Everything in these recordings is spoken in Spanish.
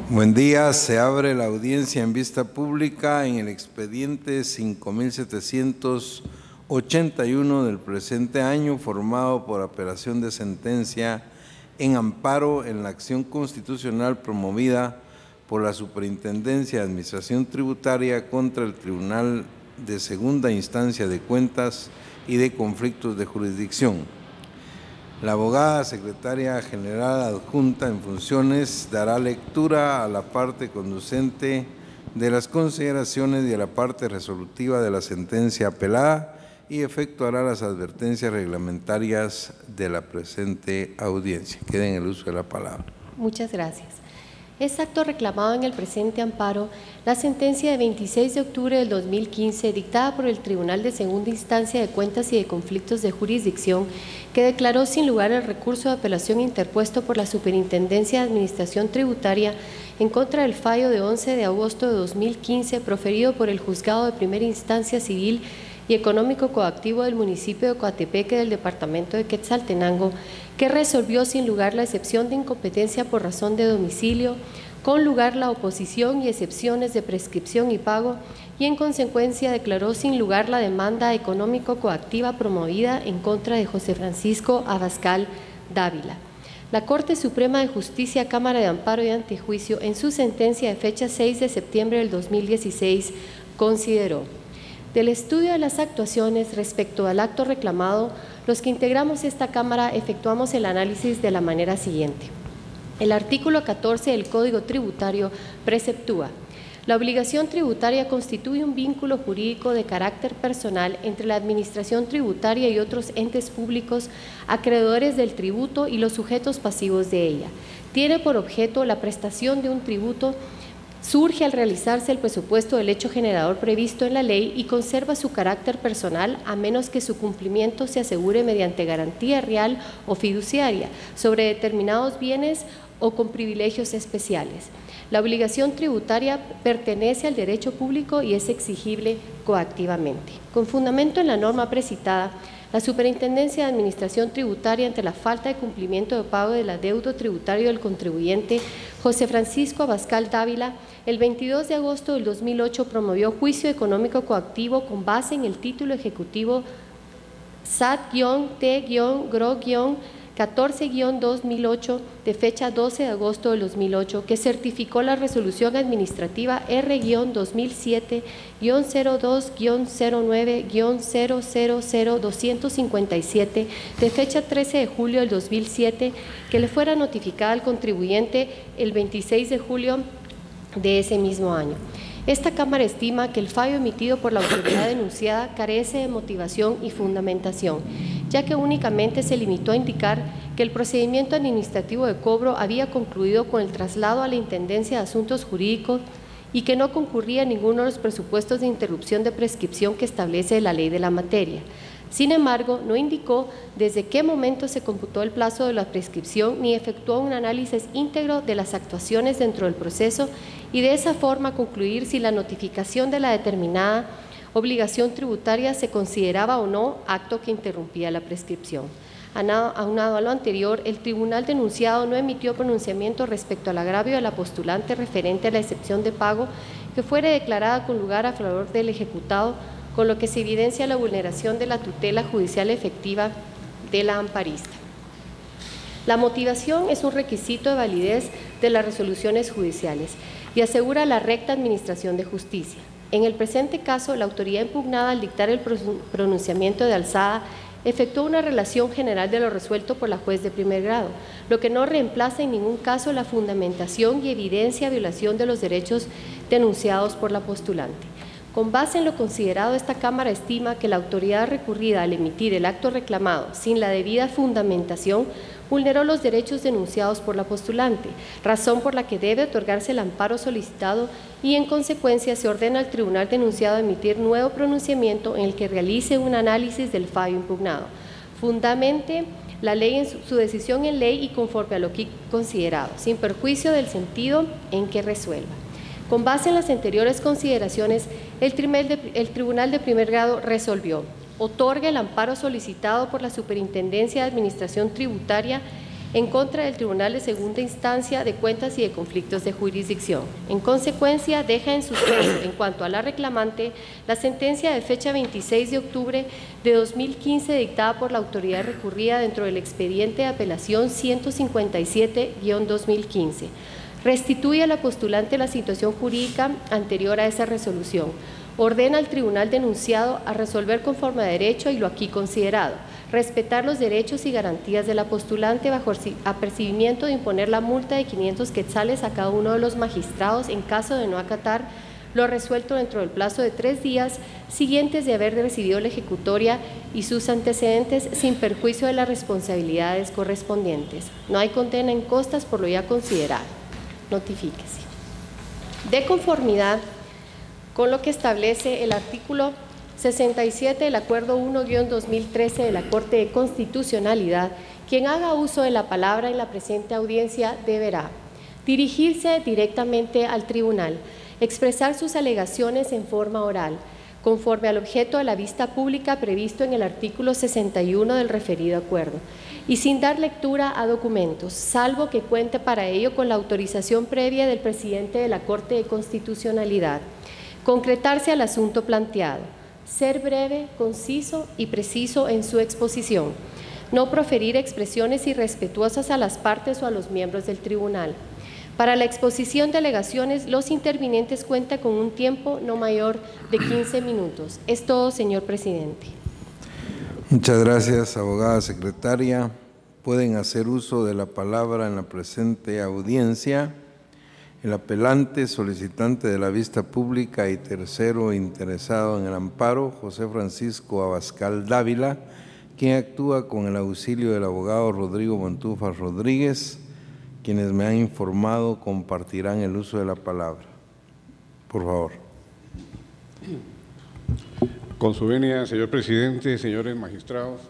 Buen día, se abre la audiencia en vista pública en el expediente 5781 del presente año, formado por apelación de sentencia en amparo en la acción constitucional promovida por la Superintendencia de Administración Tributaria contra el Tribunal de Segunda Instancia de Cuentas y de Conflictos de Jurisdicción. La abogada secretaria general adjunta en funciones dará lectura a la parte conducente de las consideraciones y a la parte resolutiva de la sentencia apelada y efectuará las advertencias reglamentarias de la presente audiencia. Quede en el uso de la palabra. Muchas gracias. Es acto reclamado en el presente amparo la sentencia de 26 de octubre del 2015 dictada por el Tribunal de Segunda Instancia de Cuentas y de Conflictos de Jurisdicción, que declaró sin lugar el recurso de apelación interpuesto por la Superintendencia de Administración Tributaria en contra del fallo de 11 de agosto de 2015 proferido por el Juzgado de Primera Instancia Civil y Económico Coactivo del municipio de Coatepeque del departamento de Quetzaltenango, que resolvió sin lugar la excepción de incompetencia por razón de domicilio, con lugar la oposición y excepciones de prescripción y pago, y en consecuencia declaró sin lugar la demanda económico-coactiva promovida en contra de José Francisco Abascal Dávila. La Corte Suprema de Justicia, Cámara de Amparo y Antejuicio, en su sentencia de fecha 6 de septiembre del 2016, consideró: del estudio de las actuaciones respecto al acto reclamado, los que integramos esta Cámara efectuamos el análisis de la manera siguiente. El artículo 14 del Código Tributario preceptúa: la obligación tributaria constituye un vínculo jurídico de carácter personal entre la Administración Tributaria y otros entes públicos acreedores del tributo y los sujetos pasivos de ella. Tiene por objeto la prestación de un tributo, surge al realizarse el presupuesto del hecho generador previsto en la ley y conserva su carácter personal a menos que su cumplimiento se asegure mediante garantía real o fiduciaria sobre determinados bienes o con privilegios especiales. La obligación tributaria pertenece al derecho público y es exigible coactivamente. Con fundamento en la norma precitada, la Superintendencia de Administración Tributaria, ante la falta de cumplimiento de pago del adeudo tributario del contribuyente José Francisco Abascal Dávila, el 22 de agosto del 2008 promovió juicio económico coactivo con base en el título ejecutivo SAT-T-GRO-14-2008 de fecha 12 de agosto del 2008, que certificó la resolución administrativa R-2007-02-09-000-257 de fecha 13 de julio del 2007, que le fuera notificada al contribuyente el 26 de julio de ese mismo año. Esta Cámara estima que el fallo emitido por la autoridad denunciada carece de motivación y fundamentación, ya que únicamente se limitó a indicar que el procedimiento administrativo de cobro había concluido con el traslado a la Intendencia de Asuntos Jurídicos y que no concurría en ninguno de los presupuestos de interrupción de prescripción que establece la ley de la materia. Sin embargo, no indicó desde qué momento se computó el plazo de la prescripción ni efectuó un análisis íntegro de las actuaciones dentro del proceso y de esa forma concluir si la notificación de la determinada obligación tributaria se consideraba o no acto que interrumpía la prescripción. Aunado a lo anterior, el tribunal denunciado no emitió pronunciamiento respecto al agravio de la postulante referente a la excepción de pago que fuere declarada con lugar a favor del ejecutado, con lo que se evidencia la vulneración de la tutela judicial efectiva de la amparista. La motivación es un requisito de validez de las resoluciones judiciales y asegura la recta administración de justicia. En el presente caso, la autoridad impugnada, al dictar el pronunciamiento de alzada, efectuó una relación general de lo resuelto por la juez de primer grado, lo que no reemplaza en ningún caso la fundamentación y evidencia violación de los derechos denunciados por la postulante. Con base en lo considerado, esta Cámara estima que la autoridad recurrida al emitir el acto reclamado sin la debida fundamentación vulneró los derechos denunciados por la postulante, razón por la que debe otorgarse el amparo solicitado y en consecuencia se ordena al tribunal denunciado emitir nuevo pronunciamiento en el que realice un análisis del fallo impugnado. Fundamente la ley en su decisión en ley y conforme a lo que considerado, sin perjuicio del sentido en que resuelva. Con base en las anteriores consideraciones, el Tribunal de Primer Grado resolvió: otorga el amparo solicitado por la Superintendencia de Administración Tributaria en contra del Tribunal de Segunda Instancia de Cuentas y de Conflictos de Jurisdicción. En consecuencia, deja en suspenso, en cuanto a la reclamante, la sentencia de fecha 26 de octubre de 2015 dictada por la autoridad recurrida dentro del expediente de apelación 157-2015. Restituye a la postulante la situación jurídica anterior a esa resolución. Ordena al tribunal denunciado a resolver conforme a derecho y lo aquí considerado, respetar los derechos y garantías de la postulante bajo apercibimiento de imponer la multa de 500 quetzales a cada uno de los magistrados en caso de no acatar lo resuelto dentro del plazo de 3 días siguientes de haber recibido la ejecutoria y sus antecedentes sin perjuicio de las responsabilidades correspondientes. No hay condena en costas por lo ya considerado. Notifíquese. De conformidad con lo que establece el artículo 67 del Acuerdo 1-2013 de la Corte de Constitucionalidad, quien haga uso de la palabra en la presente audiencia deberá dirigirse directamente al tribunal, expresar sus alegaciones en forma oral, conforme al objeto de la vista pública previsto en el artículo 61 del referido acuerdo, y sin dar lectura a documentos, salvo que cuente para ello con la autorización previa del presidente de la Corte de Constitucionalidad. Concretarse al asunto planteado, ser breve, conciso y preciso en su exposición, no proferir expresiones irrespetuosas a las partes o a los miembros del tribunal. Para la exposición de alegaciones, los intervinientes cuentan con un tiempo no mayor de 15 minutos. Es todo, señor presidente. Muchas gracias, abogada secretaria. Pueden hacer uso de la palabra en la presente audiencia el apelante, solicitante de la vista pública y tercero interesado en el amparo, José Francisco Abascal Dávila, quien actúa con el auxilio del abogado Rodrigo Montúfar Rodríguez, quienes me han informado compartirán el uso de la palabra. Por favor. Con su venia, señor presidente, señores magistrados,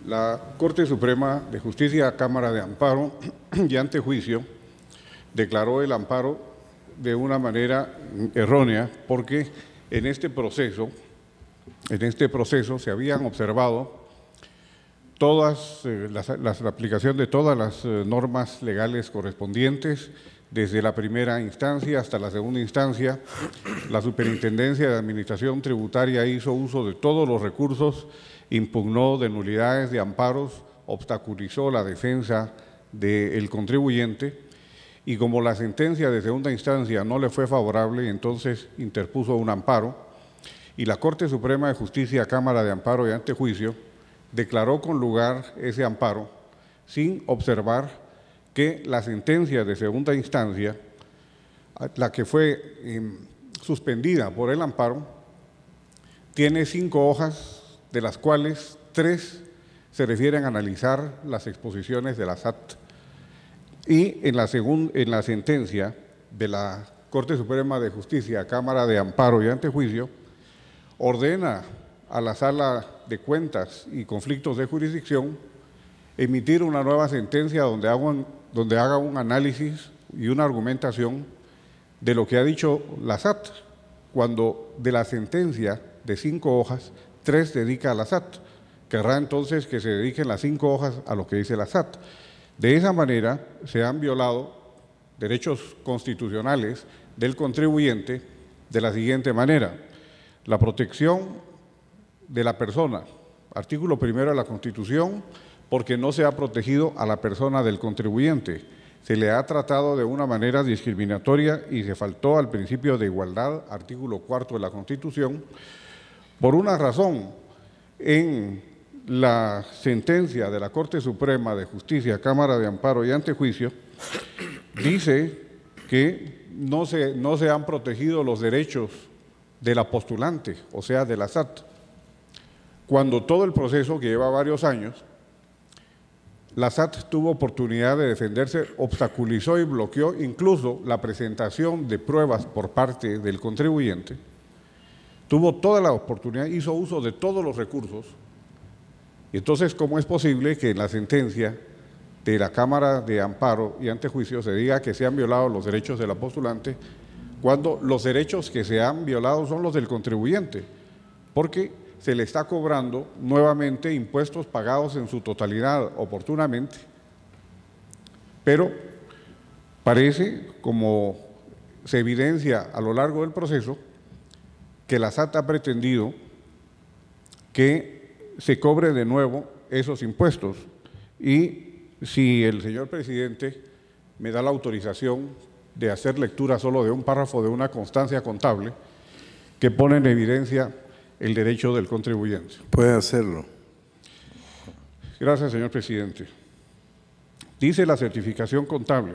la Corte Suprema de Justicia, Cámara de Amparo y Antejuicio, declaró el amparo de una manera errónea porque en este proceso se habían observado todas la aplicación de todas las normas legales correspondientes, desde la primera instancia hasta la segunda instancia. La Superintendencia de Administración Tributaria hizo uso de todos los recursos, impugnó de nulidades de amparos, obstaculizó la defensa del contribuyente, y como la sentencia de segunda instancia no le fue favorable, entonces interpuso un amparo, y la Corte Suprema de Justicia, Cámara de Amparo y Antejuicio, declaró con lugar ese amparo sin observar que la sentencia de segunda instancia, la que fue suspendida por el amparo, tiene 5 hojas, de las cuales 3 se refieren a analizar las exposiciones de la SAT. Y en la sentencia de la Corte Suprema de Justicia, Cámara de Amparo y Antejuicio, ordena a la Sala de Cuentas y Conflictos de Jurisdicción emitir una nueva sentencia donde haga un análisis y una argumentación de lo que ha dicho la SAT, cuando de la sentencia de 5 hojas, 3 dedica a la SAT. Querrá entonces que se dediquen las 5 hojas a lo que dice la SAT. De esa manera se han violado derechos constitucionales del contribuyente de la siguiente manera: la protección de la persona, artículo 1 de la Constitución, porque no se ha protegido a la persona del contribuyente, se le ha tratado de una manera discriminatoria y se faltó al principio de igualdad, artículo 4 de la Constitución. Por una razón, en la sentencia de la Corte Suprema de Justicia, Cámara de Amparo y Antejuicio, dice que no se han protegido los derechos de la postulante, o sea, de la SAT, cuando todo el proceso, que lleva varios años, la SAT tuvo oportunidad de defenderse, obstaculizó y bloqueó incluso la presentación de pruebas por parte del contribuyente, tuvo toda la oportunidad, hizo uso de todos los recursos. Y entonces, ¿cómo es posible que en la sentencia de la Cámara de Amparo y Antejuicio se diga que se han violado los derechos de la postulante, cuando los derechos que se han violado son los del contribuyente? Porque se le está cobrando nuevamente impuestos pagados en su totalidad oportunamente, pero parece, como se evidencia a lo largo del proceso, que la SAT ha pretendido que se cobre de nuevo esos impuestos. Y si el señor presidente me da la autorización de hacer lectura solo de un párrafo de una constancia contable que pone en evidencia el derecho del contribuyente. Puede hacerlo. Gracias, señor presidente. Dice la certificación contable: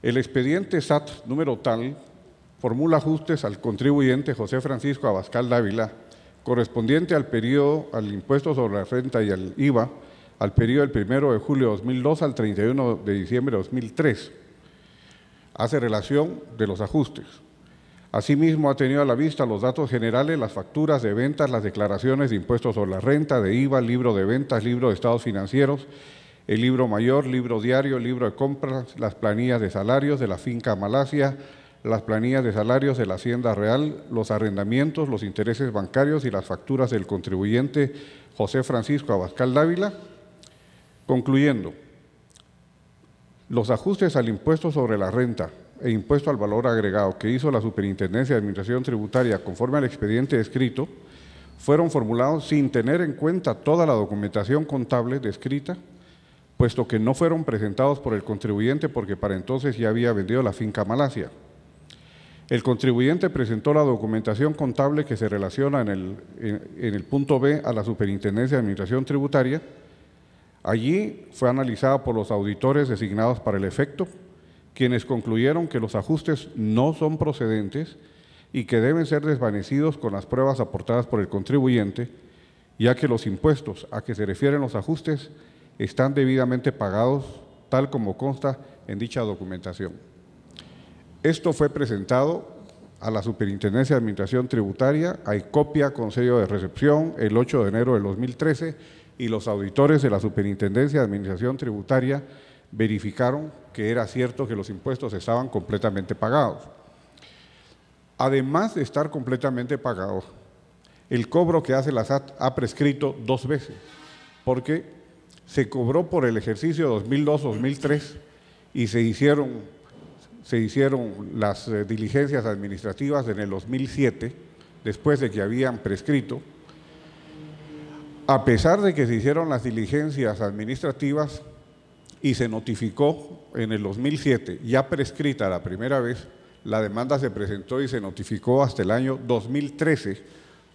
el expediente SAT número tal formula ajustes al contribuyente José Francisco Abascal Dávila correspondiente al periodo al impuesto sobre la renta y al IVA al periodo del 1 de julio de 2002 al 31 de diciembre de 2003. Hace relación de los ajustes. Asimismo, ha tenido a la vista los datos generales, las facturas de ventas, las declaraciones de impuestos sobre la renta, de IVA, libro de ventas, libro de estados financieros, el libro mayor, libro diario, libro de compras, las planillas de salarios de la finca Malasia, las planillas de salarios de la Hacienda Real, los arrendamientos, los intereses bancarios y las facturas del contribuyente José Francisco Abascal Dávila. Concluyendo, los ajustes al impuesto sobre la renta e impuesto al valor agregado que hizo la Superintendencia de Administración Tributaria conforme al expediente descrito fueron formulados sin tener en cuenta toda la documentación contable descrita, puesto que no fueron presentados por el contribuyente porque para entonces ya había vendido la finca Malasia. El contribuyente presentó la documentación contable que se relaciona en el punto B a la Superintendencia de Administración Tributaria. Allí fue analizada por los auditores designados para el efecto, quienes concluyeron que los ajustes no son procedentes y que deben ser desvanecidos con las pruebas aportadas por el contribuyente, ya que los impuestos a que se refieren los ajustes están debidamente pagados, tal como consta en dicha documentación. Esto fue presentado a la Superintendencia de Administración Tributaria, hay copia con sello de recepción el 8 de enero del 2013 y los auditores de la Superintendencia de Administración Tributaria verificaron que era cierto que los impuestos estaban completamente pagados. Además de estar completamente pagados, el cobro que hace la SAT ha prescrito 2 veces, porque se cobró por el ejercicio 2002-2003 y se hicieron las diligencias administrativas en el 2007, después de que habían prescrito. A pesar de que se hicieron las diligencias administrativas y se notificó en el 2007, ya prescrita la primera vez, la demanda se presentó y se notificó hasta el año 2013,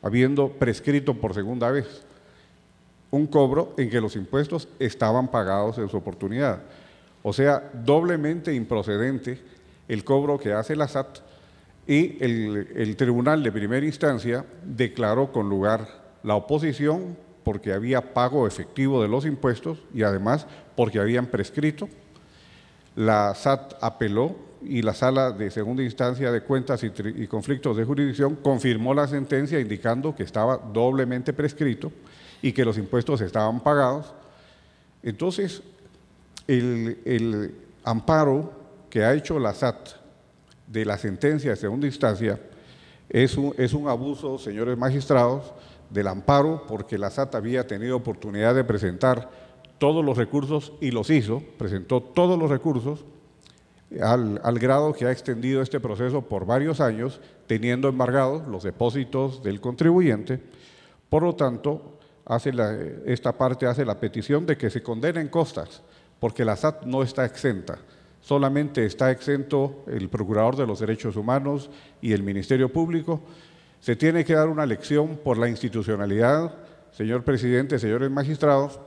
habiendo prescrito por segunda vez un cobro en que los impuestos estaban pagados en su oportunidad. O sea, doblemente improcedente el cobro que hace la SAT, y el Tribunal de Primera Instancia declaró con lugar la oposición porque había pago efectivo de los impuestos y además porque habían prescrito. La SAT apeló y la Sala de Segunda Instancia de Cuentas y Conflictos de Jurisdicción confirmó la sentencia indicando que estaba doblemente prescrito y que los impuestos estaban pagados. Entonces, el amparo que ha hecho la SAT de la sentencia de segunda instancia es un abuso, señores magistrados, del amparo, porque la SAT había tenido oportunidad de presentar todos los recursos y los hizo, presentó todos los recursos, al grado que ha extendido este proceso por varios años, teniendo embargados los depósitos del contribuyente. Por lo tanto, esta parte hace la petición de que se condenen costas, porque la SAT no está exenta, solamente está exento el Procurador de los Derechos Humanos y el Ministerio Público. Se tiene que dar una lección por la institucionalidad, señor presidente, señores magistrados,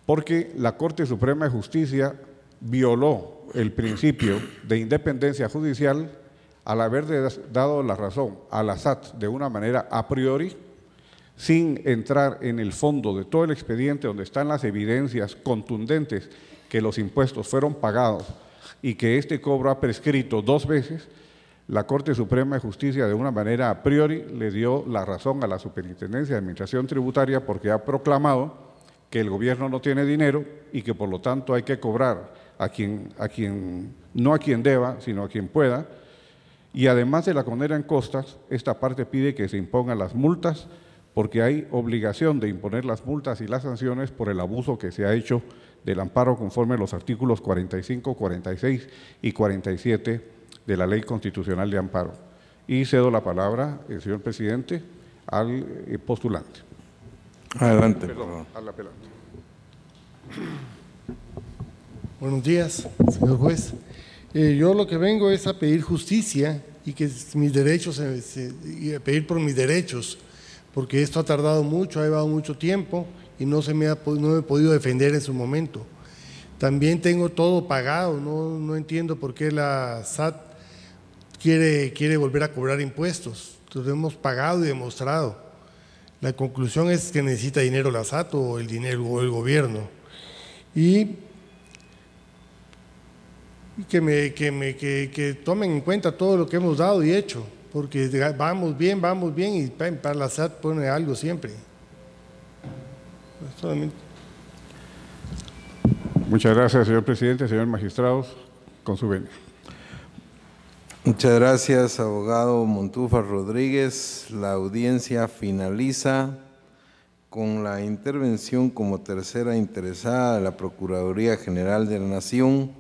porque la Corte Suprema de Justicia violó el principio de independencia judicial al haber dado la razón a la SAT de una manera a priori, sin entrar en el fondo de todo el expediente donde están las evidencias contundentes que los impuestos fueron pagados y que este cobro ha prescrito 2 veces. La Corte Suprema de Justicia de una manera a priori le dio la razón a la Superintendencia de Administración Tributaria porque ha proclamado que el gobierno no tiene dinero y que por lo tanto hay que cobrar no a quien deba, sino a quien pueda. Y además de la condena en costas, esta parte pide que se impongan las multas porque hay obligación de imponer las multas y las sanciones por el abuso que se ha hecho del amparo conforme a los artículos 45, 46 y 47 de la Ley Constitucional de Amparo. Y cedo la palabra, señor presidente, al postulante. Adelante. Perdón, al apelante. Buenos días, señor juez. Yo lo que vengo es a pedir justicia y que mis derechos, y a pedir por mis derechos, porque esto ha tardado mucho, ha llevado mucho tiempo y no me he podido defender en su momento. También tengo todo pagado, no entiendo por qué la SAT quiere volver a cobrar impuestos. Entonces hemos pagado y demostrado. La conclusión es que necesita dinero la SAT o el dinero o el gobierno. Y que tomen en cuenta todo lo que hemos dado y hecho, porque vamos bien y para la SAT pone algo siempre. Solamente. Muchas gracias, señor presidente. Señor magistrados, con su venia. Muchas gracias, abogado Montúfar Rodríguez. La audiencia finaliza con la intervención como tercera interesada de la Procuraduría General de la Nación,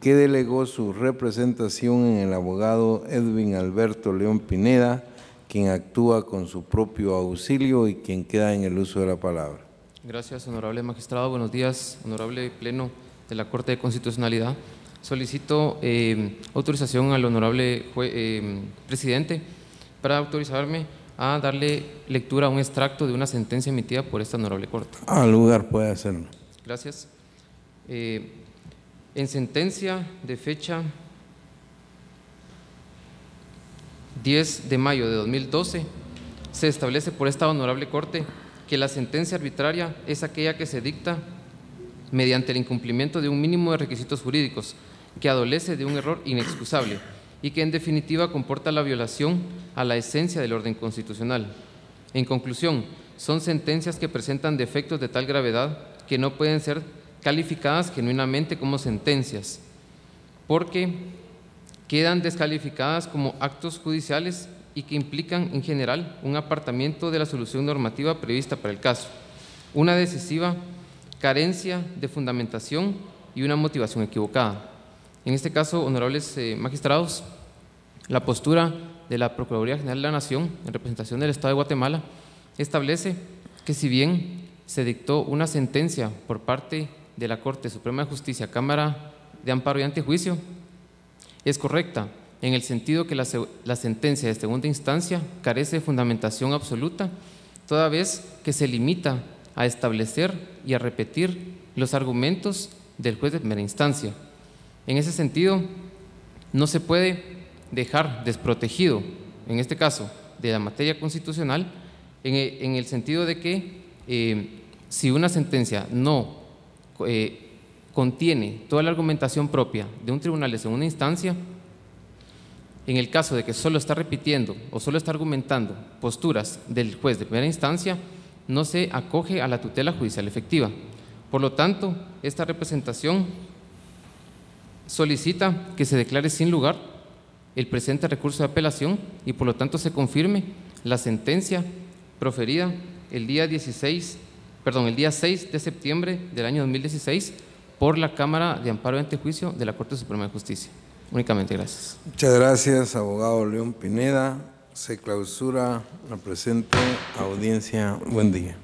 que delegó su representación en el abogado Edwin Alberto León Pineda, quien actúa con su propio auxilio y quien queda en el uso de la palabra. Gracias, honorable magistrado. Buenos días, honorable pleno de la Corte de Constitucionalidad. Solicito autorización al honorable presidente para autorizarme a darle lectura a un extracto de una sentencia emitida por esta honorable Corte. Al lugar puede hacerlo. Gracias. En sentencia de fecha 10 de mayo de 2012, se establece por esta honorable Corte que la sentencia arbitraria es aquella que se dicta mediante el incumplimiento de un mínimo de requisitos jurídicos, que adolece de un error inexcusable y que en definitiva comporta la violación a la esencia del orden constitucional. En conclusión, son sentencias que presentan defectos de tal gravedad que no pueden ser calificadas genuinamente como sentencias, porque quedan descalificadas como actos judiciales y que implican en general un apartamiento de la solución normativa prevista para el caso, una decisiva carencia de fundamentación y una motivación equivocada. En este caso, honorables magistrados, la postura de la Procuraduría General de la Nación, en representación del Estado de Guatemala, establece que si bien se dictó una sentencia por parte de la Corte Suprema de Justicia, Cámara de Amparo y Antejuicio, es correcta en el sentido que la sentencia de segunda instancia carece de fundamentación absoluta, toda vez que se limita a establecer y a repetir los argumentos del juez de primera instancia. En ese sentido, no se puede dejar desprotegido, en este caso, de la materia constitucional, en el sentido de que si una sentencia no contiene toda la argumentación propia de un tribunal de segunda instancia, en el caso de que solo está repitiendo o solo está argumentando posturas del juez de primera instancia, no se acoge a la tutela judicial efectiva. Por lo tanto, esta representación solicita que se declare sin lugar el presente recurso de apelación y por lo tanto se confirme la sentencia proferida el día 6 de septiembre del año 2016 por la Cámara de Amparo y Antejuicio de la Corte Suprema de Justicia. Únicamente, gracias. Muchas gracias, abogado León Pineda. Se clausura la presente audiencia. Buen día.